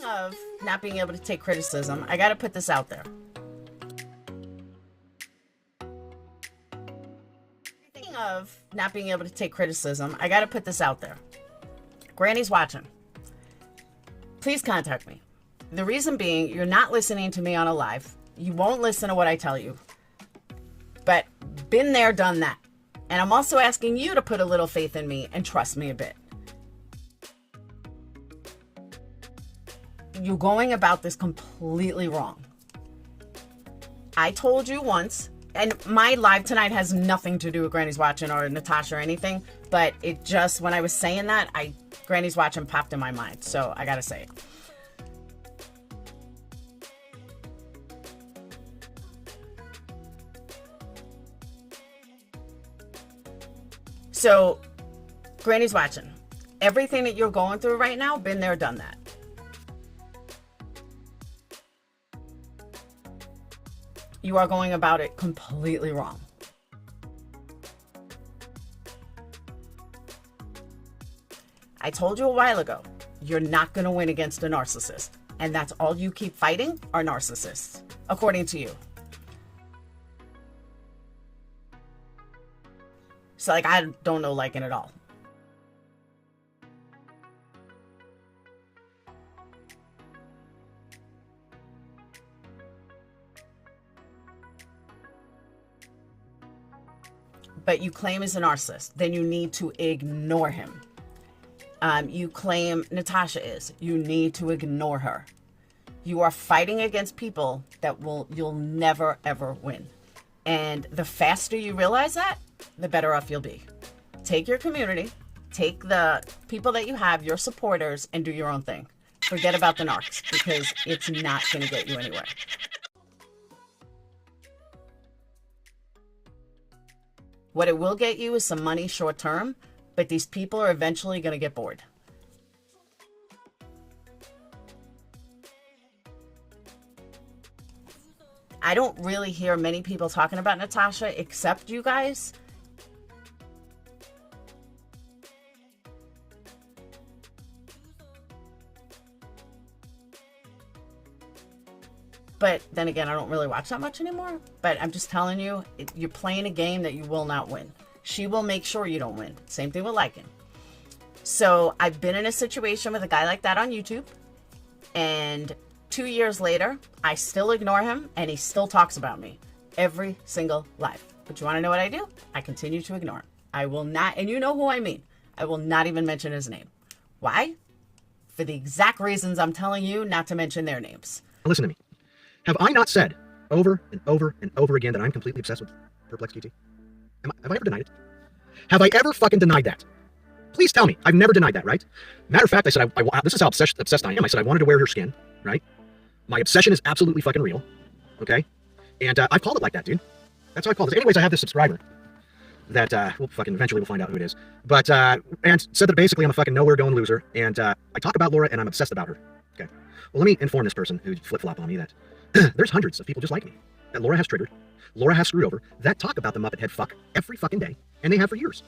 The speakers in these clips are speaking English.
Of not being able to take criticism, I got to put this out there. Speaking of not being able to take criticism, I got to put this out there. Granny's watching. Please contact me. The reason being, you're not listening to me on a live. You won't listen to what I tell you. But been there, done that. And I'm also asking you to put a little faith in me and trust me a bit. You're going about this completely wrong. I told you once, and my live tonight has nothing to do with Granny's Watching or Natasha or anything, but it just, when I was saying that, Granny's Watching popped in my mind, so I gotta say it. So, Granny's Watching. Everything that you're going through right now, been there, done that. You are going about it completely wrong. I told you a while ago, you're not going to win against a narcissist. And that's all you keep fighting are narcissists, according to you. So, I don't know liking at all. But you claim he's a narcissist, then you need to ignore him. You claim Natasha is. You need to ignore her. You are fighting against people that you'll never, ever win. And the faster you realize that, the better off you'll be. Take your community, take the people that you have, your supporters, and do your own thing. Forget about the narcs, because it's not going to get you anywhere. What it will get you is some money short term, but these people are eventually going to get bored. I don't really hear many people talking about Natasha except you guys. But then again, I don't really watch that much anymore. But I'm just telling you, you're playing a game that you will not win. She will make sure you don't win. Same thing with liking. So I've been in a situation with a guy like that on YouTube. And 2 years later, I still ignore him and he still talks about me every single live. But you want to know what I do? I continue to ignore him. I will not, and you know who I mean. I will not even mention his name. Why? For the exact reasons I'm telling you not to mention their names. Listen to me. Have I not said over and over and over again that I'm completely obsessed with Purplexed QT? Have I ever denied it? Have I ever fucking denied that? Please tell me. I've never denied that, right? Matter of fact, I said, this is how obsessed I am. I said I wanted to wear her skin, right? My obsession is absolutely fucking real, okay? And I've called it like that, dude. That's how I called it. Anyways, I have this subscriber that eventually we'll find out who it is. But, and said that basically I'm a fucking nowhere going loser. And I talk about Laura and I'm obsessed about her, okay? Well, let me inform this person who flip-flop on me that there's hundreds of people just like me that Laura has triggered, Laura has screwed over, that talk about the Muppet head fuck every fucking day, and they have for years.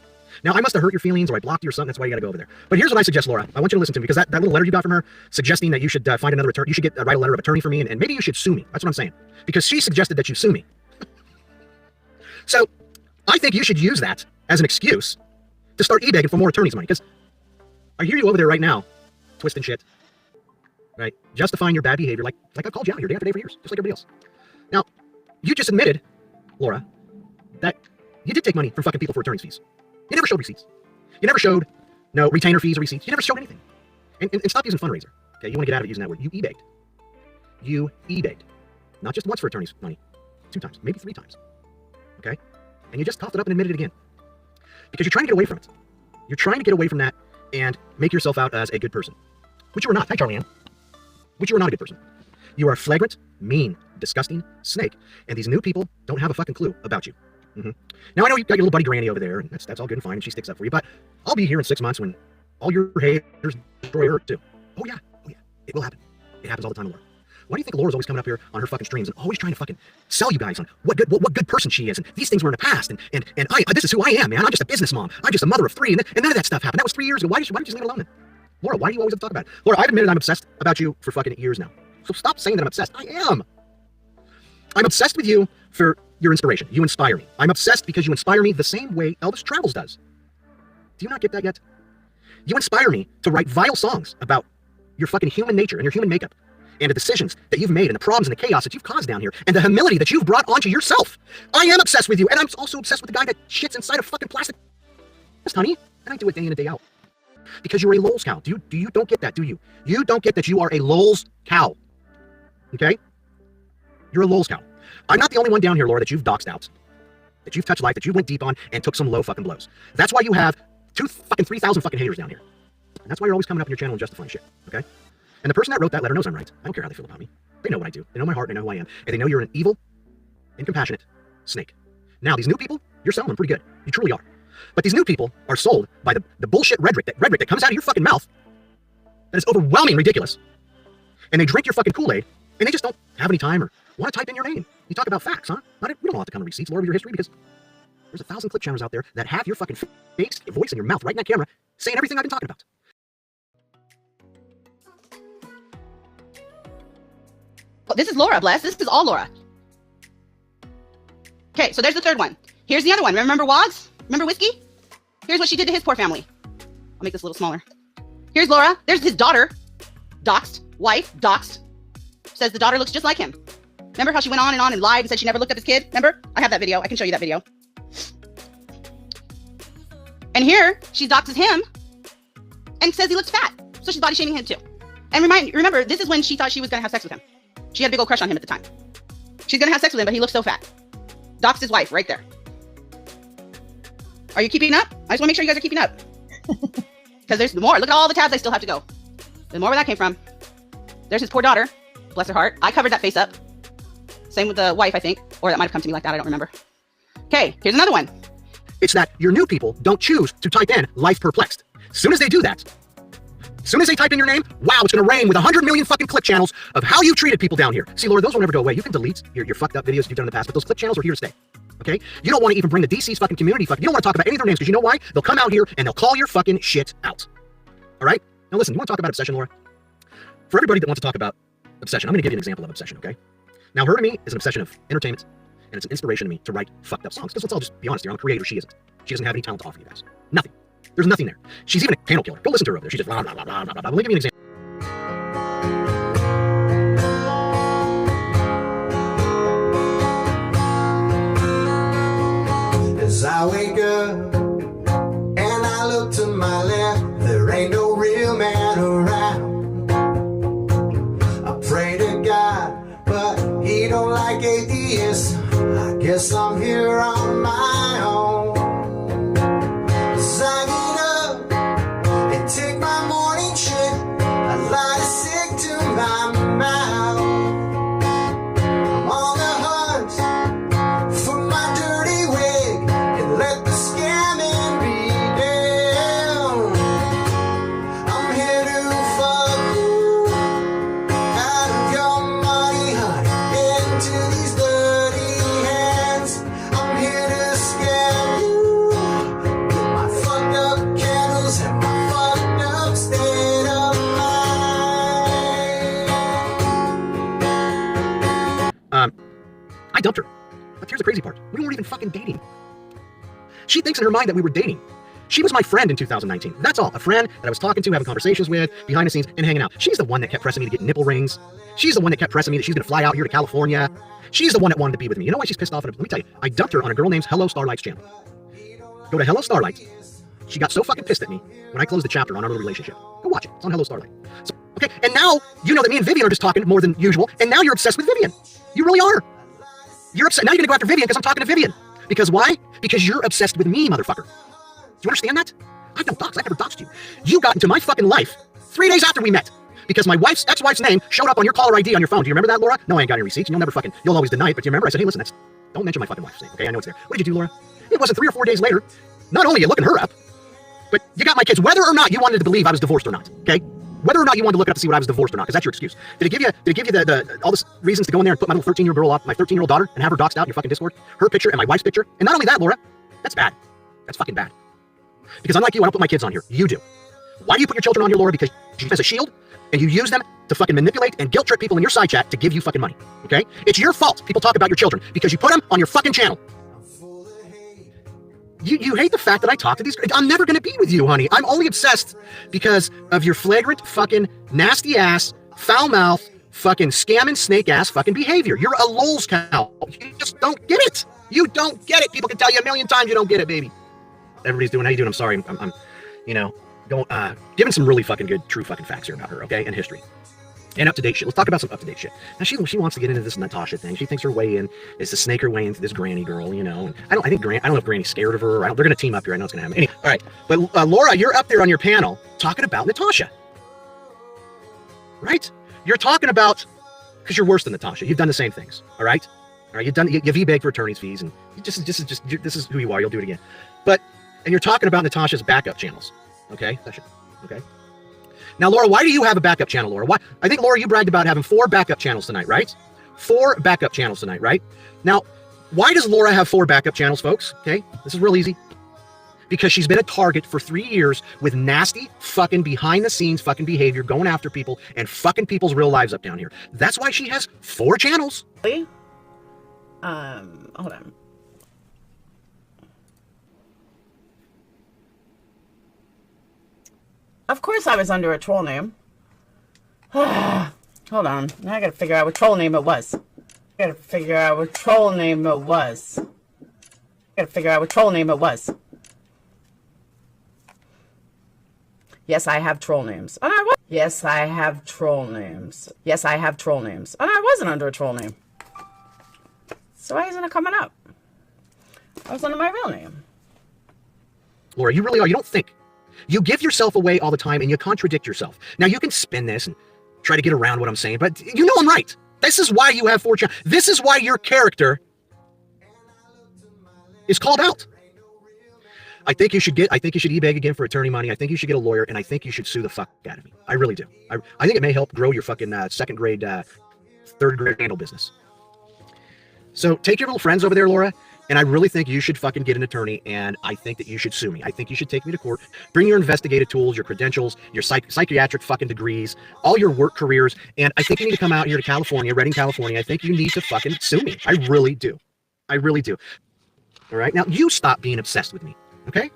Now, I must have hurt your feelings, or I blocked you or something, that's why you gotta go over there. But here's what I suggest, Laura. I want you to listen to me, because that little letter you got from her, suggesting that you should find another attorney, you should write a letter of attorney for me, and maybe you should sue me. That's what I'm saying. Because she suggested that you sue me. So, I think you should use that as an excuse to start e-begging for more attorney's money, because I hear you over there right now, twisting shit. Right? Justifying your bad behavior like I've called you out here day after day for years, just like everybody else. Now, you just admitted, Laura, that you did take money from fucking people for attorney's fees. You never showed receipts. You never showed no retainer fees or receipts. You never showed anything. And stop using fundraiser. Okay, you want to get out of it using that word. You e-begged. You e-begged. Not just once for attorney's money. 2 times, maybe 3 times. Okay? And you just toughed it up and admitted it again. Because you're trying to get away from it. You're trying to get away from that and make yourself out as a good person. Which you are not. Hi, Charlie Ann. Which you are not a good person. You are a flagrant, mean, disgusting snake. And these new people don't have a fucking clue about you. Now, I know you've got your little buddy Granny over there, and that's all good and fine, and she sticks up for you, but I'll be here in 6 months when all your haters destroy her, too. Oh, yeah. It will happen. It happens all the time, Laura. Why do you think Laura's always coming up here on her fucking streams and always trying to fucking sell you guys on what good person she is, and these things were in the past, and this is who I am, man. I'm just a business mom. I'm just a mother of 3, and none of that stuff happened. That was 3 years ago. Why did you just leave it alone then? Laura, why do you always have to talk about it? Laura, I've admitted I'm obsessed about you for fucking years now. So stop saying that I'm obsessed. I am. I'm obsessed with you for your inspiration. You inspire me. I'm obsessed because you inspire me the same way Elvis Travels does. Do you not get that yet? You inspire me to write vile songs about your fucking human nature and your human makeup and the decisions that you've made and the problems and the chaos that you've caused down here and the humility that you've brought onto yourself. I am obsessed with you, and I'm also obsessed with the guy that shits inside a fucking plastic, honey, and I do it day in and day out. Because you're a lols cow. You don't get that, do you? You don't get that you are a lols cow. Okay? You're a lols cow. I'm not the only one down here, Laura, that you've doxed out, that you've touched life, that you went deep on and took some low fucking blows. That's why you have 3,000 fucking haters down here. And that's why you're always coming up in your channel and justifying shit, okay? And the person that wrote that letter knows I'm right. I don't care how they feel about me. They know what I do. They know my heart, they know who I am. And they know you're an evil, incompassionate snake. Now, these new people, you're selling them pretty good. You truly are. But these new people are sold by the bullshit rhetoric that comes out of your fucking mouth that is overwhelming ridiculous. And they drink your fucking Kool-Aid, and they just don't have any time or want to type in your name. You talk about facts, huh? We don't want to come to receipts, Lord, of your history, because there's 1,000 clip channels out there that have your fucking face, your voice, and your mouth right in that camera saying everything I've been talking about. Well, this is Laura, bless. This is all Laura. Okay, so there's the third one. Here's the other one. Remember Wogs? Remember Whiskey? Here's what she did to his poor family. I'll make this a little smaller. Here's Laura. There's his daughter. Doxed. Wife. Doxed. Says the daughter looks just like him. Remember how she went on and lied and said she never looked up his kid? Remember? I have that video. I can show you that video. And here, she doxes him and says he looks fat. So she's body shaming him too. And remember, this is when she thought she was going to have sex with him. She had a big old crush on him at the time. She's going to have sex with him, but he looks so fat. Doxed his wife right there. Are you keeping up? I just want to make sure you guys are keeping up. Because there's more. Look at all the tabs I still have to go. There's more where that came from. There's his poor daughter. Bless her heart. I covered that face up. Same with the wife, I think. Or that might have come to me like that. I don't remember. Okay, here's another one. It's that your new people don't choose to type in life perplexed. As soon as they do that, as soon as they type in your name, wow, it's going to rain with 100 million fucking clip channels of how you treated people down here. See, Laura, those will never go away. You can delete your fucked up videos you've done in the past, but those clip channels are here to stay. Okay? You don't want to even bring the DC's fucking community you don't want to talk about any of their names because you know why? They'll come out here and they'll call your fucking shit out. All right? Now listen, you want to talk about obsession, Laura? For everybody that wants to talk about obsession, I'm going to give you an example of obsession, okay? Now, her to me is an obsession of entertainment, and it's an inspiration to me to write fucked up songs. Because let's all just be honest here. I'm a creator. She isn't. She doesn't have any talent to offer you guys. Nothing. There's nothing there. She's even a candle killer. Go listen to her over there. She's just blah, blah, blah, blah, blah, blah. Let me give you an example. As I wake up and I look to my left, there ain't no real man around. I pray to God, but he don't like atheists. I guess I'm here on my own. As I get up and take my morning shit, I light a cig to my mouth. I'm on the hunt for my dirty wig and let the scamming be down. I'm here to fuck you out of your money, honey, into these dirty hands. I'm here to scam you with my fucked up candles and my fucked up state of mind. I dumped her. But here's the crazy part. We weren't even fucking dating. She thinks in her mind that we were dating. She was my friend in 2019. That's all. A friend that I was talking to, having conversations with, behind the scenes, and hanging out. She's the one that kept pressing me to get nipple rings. She's the one that kept pressing me that she's going to fly out here to California. She's the one that wanted to be with me. You know why she's pissed off? Let me tell you. I dumped her on a girl named Hello Starlight's channel. Go to Hello Starlight. She got so fucking pissed at me when I closed the chapter on our little relationship. Go watch it. It's on Hello Starlight. So, okay, and now you know that me and Vivian are just talking more than usual, and now you're obsessed with Vivian. You really are. You're upset. Now you're gonna go after Vivian because I'm talking to Vivian. Because why? Because you're obsessed with me, motherfucker. Do you understand that? I don't dox. I never doxed you. You got into my fucking life 3 days after we met because my ex-wife's name showed up on your caller ID on your phone. Do you remember that, Laura? No, I ain't got any receipts. And you'll always deny it. But do you remember? I said, hey, listen, don't mention my fucking wife's name. Okay, I know it's there. What did you do, Laura? It wasn't 3 or 4 days later. Not only are you looking her up, but you got my kids, whether or not you wanted to believe I was divorced or not. Okay. Whether or not you wanted to look it up to see what I was divorced or not, because that's your excuse. Did it give you the all the reasons to go in there and put my little 13-year-old girl off, my 13-year-old daughter, and have her doxed out in your fucking Discord? Her picture and my wife's picture. And not only that, Laura, that's bad. That's fucking bad. Because unlike you, I don't put my kids on here. You do. Why do you put your children on here, Laura? Because you as a shield, and you use them to fucking manipulate and guilt trip people in your side chat to give you fucking money, okay? It's your fault people talk about your children because you put them on your fucking channel. You hate the fact that I talk to these. I'm never going to be with you, honey. I'm only obsessed because of your flagrant fucking nasty ass, foul mouth, fucking scamming snake ass fucking behavior. You're a lol's cow. You just don't get it. You don't get it. People can tell you a million times you don't get it, baby. Everybody's doing, how you doing? I'm sorry. I'm you know, giving some really fucking good, true fucking facts here about her, okay? And history. And up-to-date shit. Let's talk about some up-to-date shit. Now, she wants to get into this Natasha thing. She thinks her way in is to snake her way into this Granny girl, you know. And I don't know if Granny's scared of her. They're going to team up here. I know it's going to happen. Anyway, all right. But Laura, you're up there on your panel talking about Natasha. Right? You're talking about, because you're worse than Natasha. You've done the same things. All right? All right. You've e-begged for attorney's fees, and this is who you are. You'll do it again. And you're talking about Natasha's backup channels. Okay? Okay? Now, Laura, why do you have a backup channel, Laura? Why? I think, Laura, you bragged about having 4 backup channels tonight, right? 4 backup channels tonight, right? Now, why does Laura have 4 backup channels, folks? Okay, this is real easy. Because she's been a target for 3 years with nasty fucking behind-the-scenes fucking behavior, going after people and fucking people's real lives up down here. That's why she has 4 channels. Hold on. Of course I was under a troll name. Hold on. Now I gotta figure out what troll name it was. Yes, I have troll names. And I have troll names. And I wasn't under a troll name. So why isn't it coming up? I was under my real name. Laura, you really are. You don't think. You give yourself away all the time and you contradict yourself. Now, you can spin this and try to get around what I'm saying, but you know I'm right. This is why you have 4 channels. This is why your character is called out. I think you should e-beg again for attorney money. I think you should get a lawyer, and I think you should sue the fuck out of me. I really do. I think it may help grow your fucking 2nd grade, 3rd grade handle business. So take your little friends over there, Laura, and I really think you should fucking get an attorney, and I think that you should sue me. I think you should take me to court, bring your investigative tools, your credentials, your psychiatric fucking degrees, all your work careers, and I think you need to come out here to California, Redding, California. I think you need to fucking sue me. I really do. I really do. All right? Now, you stop being obsessed with me, okay?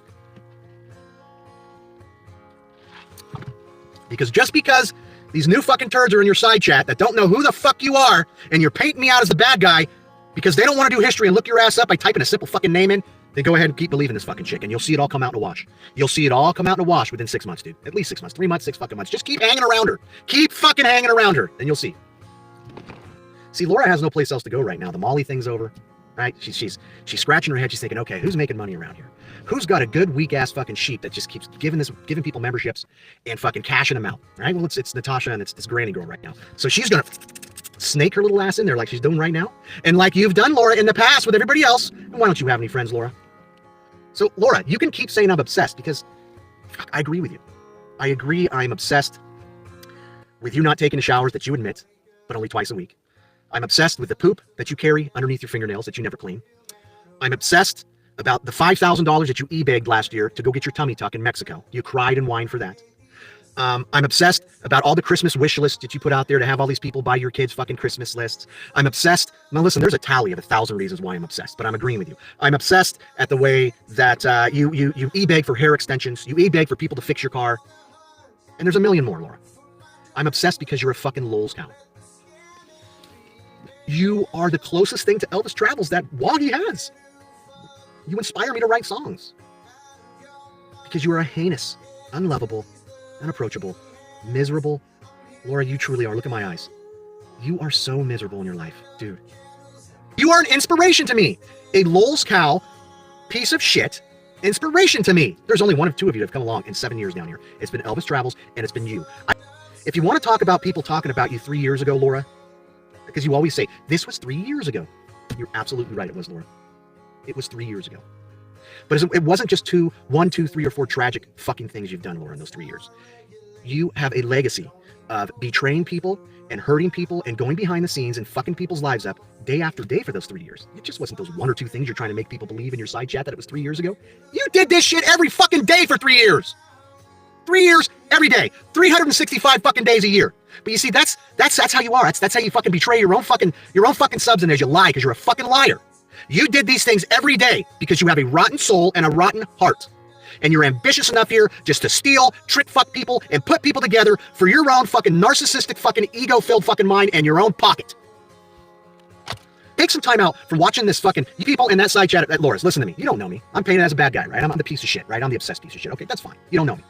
Because just because these new fucking turds are in your side chat that don't know who the fuck you are, and you're painting me out as the bad guy, because they don't want to do history and look your ass up by typing a simple fucking name in, then go ahead and keep believing this fucking chick, and you'll see it all come out in a wash. You'll see it all come out in a wash within 6 months, dude. At least 6 months, 3 months, 6 fucking months. Just keep hanging around her. Keep fucking hanging around her, and you'll see. See, Laura has no place else to go right now. The Molly thing's over, right? She's scratching her head. She's thinking, okay, who's making money around here? Who's got a good weak ass fucking sheep that just keeps giving people memberships and fucking cashing them out, right? Well, it's Natasha and it's this Granny girl right now. So she's gonna snake her little ass in there like she's doing right now, and like you've done, Laura, in the past with everybody else. And why don't you have any friends, Laura? So, Laura, you can keep saying I'm obsessed because fuck, I agree with you. I agree I'm obsessed with you not taking the showers that you admit, but only twice a week. I'm obsessed with the poop that you carry underneath your fingernails that you never clean. I'm obsessed about the $5,000 that you e-begged last year to go get your tummy tuck in Mexico. You cried and whined for that. I'm obsessed about all the Christmas wish lists that you put out there to have all these people buy your kids fucking Christmas lists. I'm obsessed. Now listen, there's a tally of 1,000 reasons why I'm obsessed, but I'm agreeing with you. I'm obsessed at the way that you e-beg for hair extensions. You e-beg for people to fix your car. And there's a million more, Laura. I'm obsessed because you're a fucking lol's cow. You are the closest thing to Elvis Travels that Woggy has. You inspire me to write songs. Because you are a heinous, unlovable, unapproachable, miserable. Laura, you truly are. Look at my eyes. You are so miserable in your life, dude. You are an inspiration to me. A lol's cow, piece of shit, inspiration to me. There's only one of 2 of you that have come along in 7 years down here. It's been Elvis Travels and it's been you. If you want to talk about people talking about you 3 years ago, Laura, because you always say, this was 3 years ago. You're absolutely right. It was, Laura. It was 3 years ago. But it wasn't just 1, 2, 3, or 4 tragic fucking things you've done, Laura, in those 3 years. You have a legacy of betraying people and hurting people and going behind the scenes and fucking people's lives up day after day for those 3 years. It just wasn't those 1 or 2 things you're trying to make people believe in your side chat that it was 3 years ago. You did this shit every fucking day for 3 years. 3 years, every day, 365 fucking days a year. But you see, that's how you are. That's how you fucking betray your own fucking substance as you lie, because you're a fucking liar. You did these things every day because you have a rotten soul and a rotten heart. And you're ambitious enough here just to steal, trick fuck people, and put people together for your own fucking narcissistic fucking ego-filled fucking mind and your own pocket. Take some time out from watching this fucking, you people in that side chat at Laura's, listen to me. You don't know me. I'm painted as a bad guy, right? I'm the piece of shit, right? I'm the obsessed piece of shit. Okay, that's fine. You don't know me.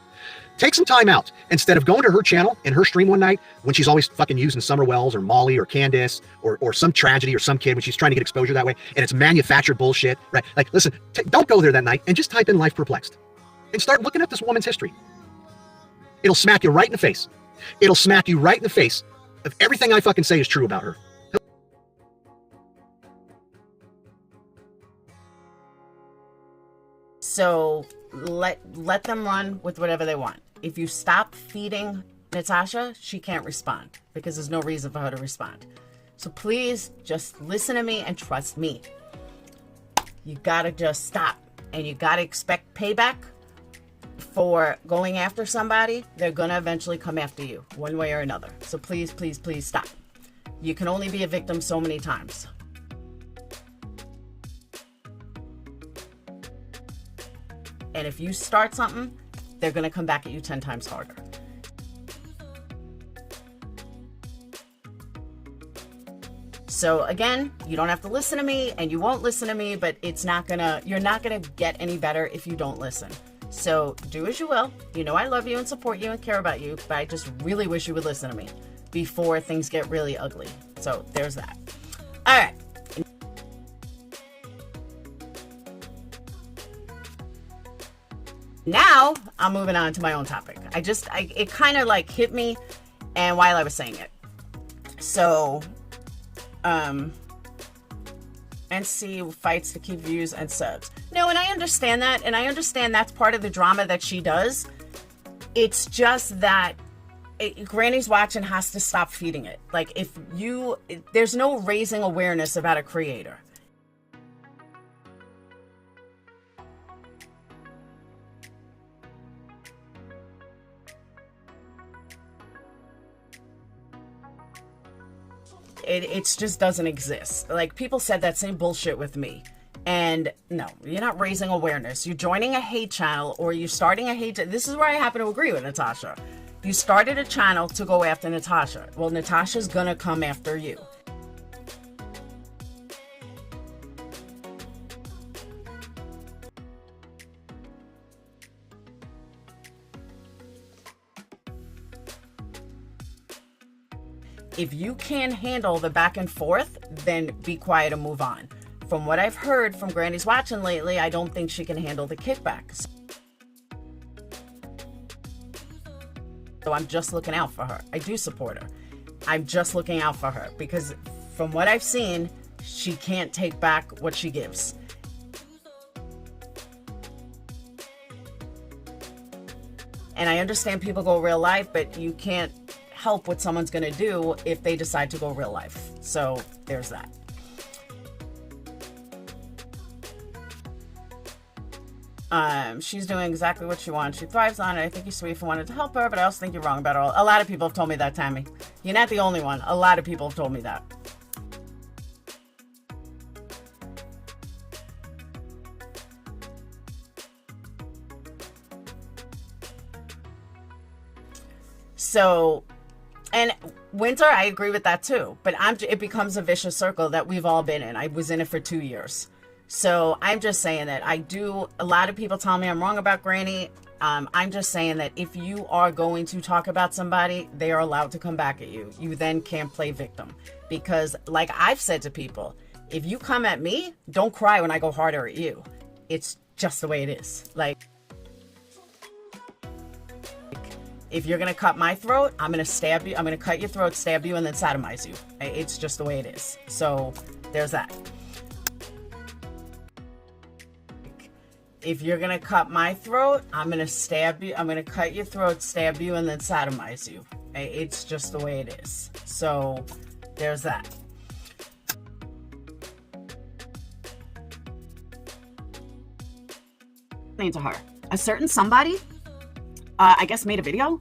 Take some time out. Instead of going to her channel and her stream one night when she's always fucking using Summer Wells or Molly or Candace or some tragedy or some kid when she's trying to get exposure that way and it's manufactured bullshit, right? Like, listen, don't go there that night and just type in Life Perplexed and start looking at this woman's history. It'll smack you right in the face. It'll smack you right in the face of everything I fucking say is true about her. So let them run with whatever they want. If you stop feeding Natasha, she can't respond because there's no reason for her to respond. So please just listen to me and trust me. You gotta just stop, and you gotta expect payback for going after somebody. They're gonna eventually come after you one way or another. So please, please, please stop. You can only be a victim so many times. And if you start something, they're going to come back at you 10 times harder. So again, you don't have to listen to me, and you won't listen to me, but you're not going to get any better if you don't listen. So do as you will. You know I love you and support you and care about you, but I just really wish you would listen to me before things get really ugly. So there's that. All right. Now I'm moving on to my own topic. It kind of like hit me, and while I was saying it. So, NC fights to keep views and subs. No, and I understand that, and I understand that's part of the drama that she does. It's just that Granny's watching has to stop feeding it. Like, there's no raising awareness about a creator. It just doesn't exist. Like, people said that same bullshit with me. And no, you're not raising awareness. You're joining a hate channel, or you're starting a hate. This is where I happen to agree with Natasha. You started a channel to go after Natasha. Well, Natasha's gonna come after you. If you can't handle the back and forth, then be quiet and move on. From what I've heard from Granny's watching lately, I don't think she can handle the kickbacks. So I'm just looking out for her. I do support her. I'm just looking out for her because from what I've seen, she can't take back what she gives. And I understand people go real life, but you can't help what someone's going to do if they decide to go real life. So there's that. She's doing exactly what she wants. She thrives on it. I think you're sweet for wanting to help her, but I also think you're wrong about her. A lot of people have told me that, Tammy. You're not the only one. A lot of people have told me that. So, and Winter, I agree with that too. But it becomes a vicious circle that we've all been in. I was in it for 2 years. So I'm just saying that a lot of people tell me I'm wrong about Granny. I'm just saying that if you are going to talk about somebody, they are allowed to come back at you. You then can't play victim. Because like I've said to people, if you come at me, don't cry when I go harder at you. It's just the way it is. Like, if you're going to cut my throat, I'm going to stab you. I'm going to cut your throat, stab you, and then sodomize you. It's just the way it is. So there's that. If you're going to cut my throat, I'm going to stab you. I'm going to cut your throat, stab you, and then sodomize you. It's just the way it is. So there's that. To her, a certain somebody I guess made a video,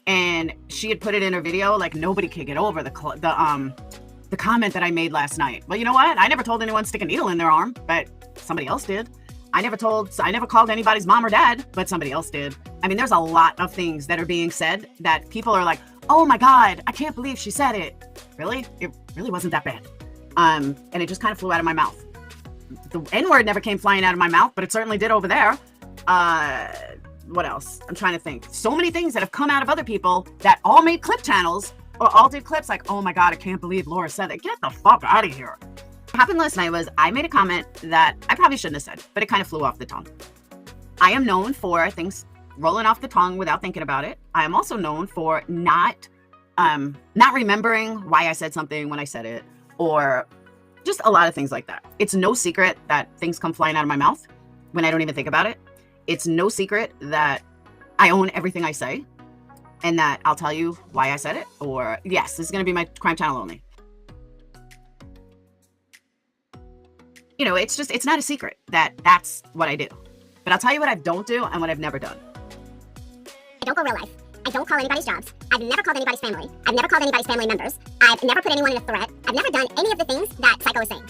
and she had put it in her video like nobody could get over the comment that I made last night. Well, you know what? I never told anyone to stick a needle in their arm, but somebody else did. I never called anybody's mom or dad, but somebody else did. I mean, there's a lot of things that are being said that people are like, oh my God, I can't believe she said it. Really? It really wasn't that bad. And it just kind of flew out of my mouth. The N-word never came flying out of my mouth, but it certainly did over there. What else? I'm trying to think. So many things that have come out of other people that all made clip channels or all did clips like, oh my God, I can't believe Laura said that. Get the fuck out of here. What happened last night was I made a comment that I probably shouldn't have said, but it kind of flew off the tongue. I am known for things rolling off the tongue without thinking about it. I am also known for not remembering why I said something when I said it, or just a lot of things like that. It's no secret that things come flying out of my mouth when I don't even think about it. It's no secret that I own everything I say and that I'll tell you why I said it, or yes, this is going to be my crime channel only. You know, it's not a secret that that's what I do. But I'll tell you what I don't do and what I've never done. I don't go real life. I don't call anybody's jobs. I've never called anybody's family. I've never called anybody's family members. I've never put anyone in a threat. I've never done any of the things that Psycho is saying.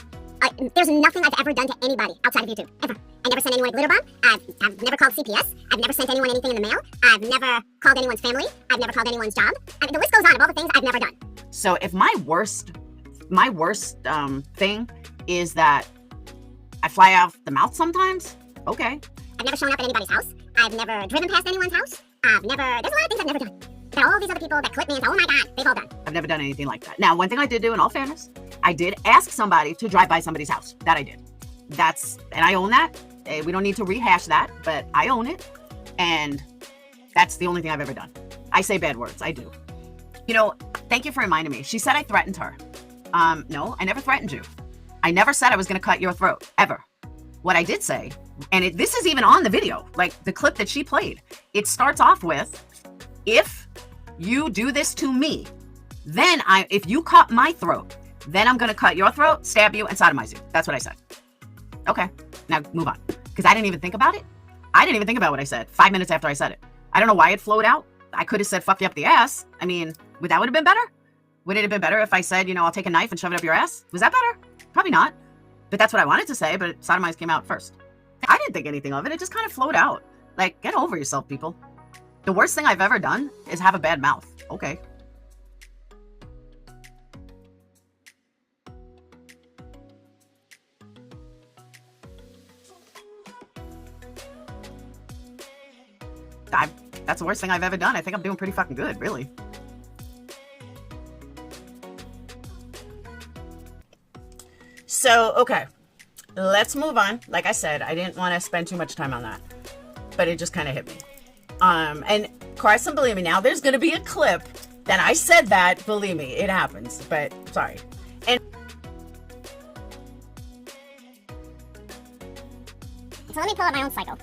There's nothing I've ever done to anybody outside of YouTube, ever. I never sent anyone a glitter bomb. I've never called CPS. I've never sent anyone anything in the mail. I've never called anyone's family. I've never called anyone's job. I mean, the list goes on of all the things I've never done. So if my worst thing is that I fly off the mouth sometimes, okay. I've never shown up at anybody's house. I've never driven past anyone's house. There's a lot of things I've never done. That all these other people that clip me and say, oh my God, they've all done. I've never done anything like that. Now, one thing I did do, in all fairness, I did ask somebody to drive by somebody's house. That I did. And I own that. We don't need to rehash that, but I own it. And that's the only thing I've ever done. I say bad words. I do. You know, thank you for reminding me. She said I threatened her. No, I never threatened you. I never said I was going to cut your throat, ever. What I did say, and this is even on the video, like the clip that she played, it starts off with, if you do this to me, then if you cut my throat, then I'm going to cut your throat, stab you, and sodomize you. That's what I said. Okay, now move on. Because I didn't even think about it. I didn't even think about what I said 5 minutes after I said it. I don't know why it flowed out. I could have said, fuck you up the ass. I mean, would that have been better? Would it have been better if I said, you know, I'll take a knife and shove it up your ass? Was that better? Probably not. But that's what I wanted to say, but sodomize came out first. I didn't think anything of it. It just kind of flowed out. Like, get over yourself, people. The worst thing I've ever done is have a bad mouth. Okay. That's the worst thing I've ever done. I think I'm doing pretty fucking good, really. So, okay, let's move on. Like I said, I didn't want to spend too much time on that, but it just kind of hit me. And Carson, believe me, now there's going to be a clip that I said that, believe me, it happens, but sorry. And so let me pull up my own Psycho.